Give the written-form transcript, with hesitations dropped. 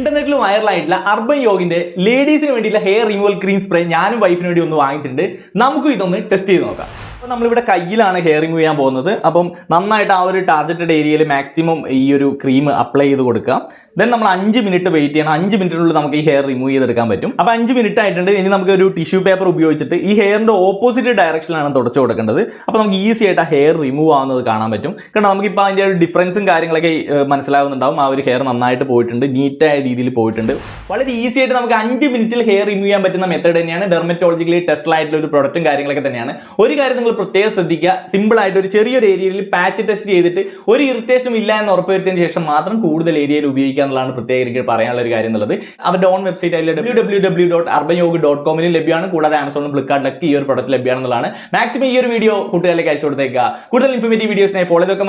ഇന്റർനെറ്റിൽ വൈറലായിട്ടുള്ള അർബൻ യോഗിന്റെ ലേഡീസിന് വേണ്ടിയുള്ള ഹെയർ റിമൂവൽ ക്രീം സ്പ്രേ ഞാനും വൈഫിന് വേണ്ടി ഒന്ന് വാങ്ങിച്ചിട്ടുണ്ട്. നമുക്കും ഇതൊന്ന് ടെസ്റ്റ് ചെയ്ത് നോക്കാം. അപ്പോൾ നമ്മളിവിടെ കയ്യിലാണ് ഹെയർ റിമൂവ് ചെയ്യാൻ പോകുന്നത്. അപ്പം നന്നായിട്ട് ആ ഒരു ടാർഗറ്റഡ് ഏരിയയിൽ മാക്സിമം ഈ ഒരു ക്രീം അപ്ലൈ ചെയ്ത് കൊടുക്കുക. ദെൻ നമ്മൾ 5 മിനിറ്റ് വെയിറ്റ് ചെയ്യണം. 5 മിനിറ്റിനുള്ളിൽ നമുക്ക് ഈ ഹെയർ റിമൂവ് ചെയ്തെടുക്കാൻ പറ്റും. അപ്പോൾ 5 മിനിറ്റ് ആയിട്ടുണ്ട്. ഇനി നമുക്ക് ഒരു ടിഷ്യൂ പേപ്പർ ഉപയോഗിച്ചിട്ട് ഈ ഹെയറിന്റെ ഓപ്പോസിറ്റ് ഡയറക്ഷനിലാണ് തുടച്ചു കൊടുക്കേണ്ടത്. അപ്പോൾ നമുക്ക് ഈസി ആയിട്ട് ആ ഹെയർ റിമൂവ് ആവുന്നത് കാണാൻ പറ്റും. കാരണം നമുക്കിപ്പോൾ അതിൻ്റെ ഒരു ഡിഫറൻസും കാര്യങ്ങളൊക്കെ മനസ്സിലാവുന്നുണ്ടാവും. ആ ഒരു ഹെയർ നന്നായിട്ട് പോയിട്ടുണ്ട്, നീറ്റായ രീതിയിൽ പോയിട്ടുണ്ട്. വളരെ ഈസി ആയിട്ട് നമുക്ക് 5 മിനിറ്റിൽ ഹെയർ റിമൂവ് ചെയ്യാൻ പറ്റുന്ന മെത്തേഡ് തന്നെയാണ്. ഡെർമറ്റോളജിക്കലി ടെസ്റ്റഡ് ആയിട്ടുള്ള ഒരു പ്രൊഡക്റ്റും കാര്യങ്ങളൊക്കെ തന്നെയാണ്. ഒരു കാര്യം നിങ്ങൾ പ്രത്യേകം ശ്രദ്ധിക്കുക, സിമ്പിൾ ആയിട്ട് ഒരു ചെറിയൊരു ഏരിയയിൽ പാച്ച് ടെസ്റ്റ് ചെയ്തിട്ട് ഒരു ഇറിറ്റേഷനും ഇല്ല എന്ന് ഉറപ്പുവരുത്തിയതിന് ശേഷം മാത്രം കൂടുതൽ ഏരിയയിൽ ഉപയോഗിക്കുക എന്നുള്ളതാണ് പ്രത്യേകം എനിക്ക് പറയാനുള്ള ഒരു കാര്യം എന്നുള്ളത്. അവരുടെ ഓൺ വെബ്സൈറ്റ് ആയിട്ടുള്ള www.urbanyogi.com ലഭ്യമാണ്. കൂടാതെ ആമസോണിലും ഫ്ലിപ്കാർട്ടിലൊക്കെ ഈ ഒരു പ്രൊഡക്റ്റ് ലഭ്യമാണെന്നുള്ളതാണ്. മാക്സിമം ഈ ഒരു വീഡിയോ കൂട്ടുകാരിലേക്ക് അയച്ചു കൊടുത്തേക്കുക. കൂടുതൽ ഇൻഫോർമേറ്റീവ് വീഡിയോസിനായി ഫോളോ ചെയ്തൊക്കെ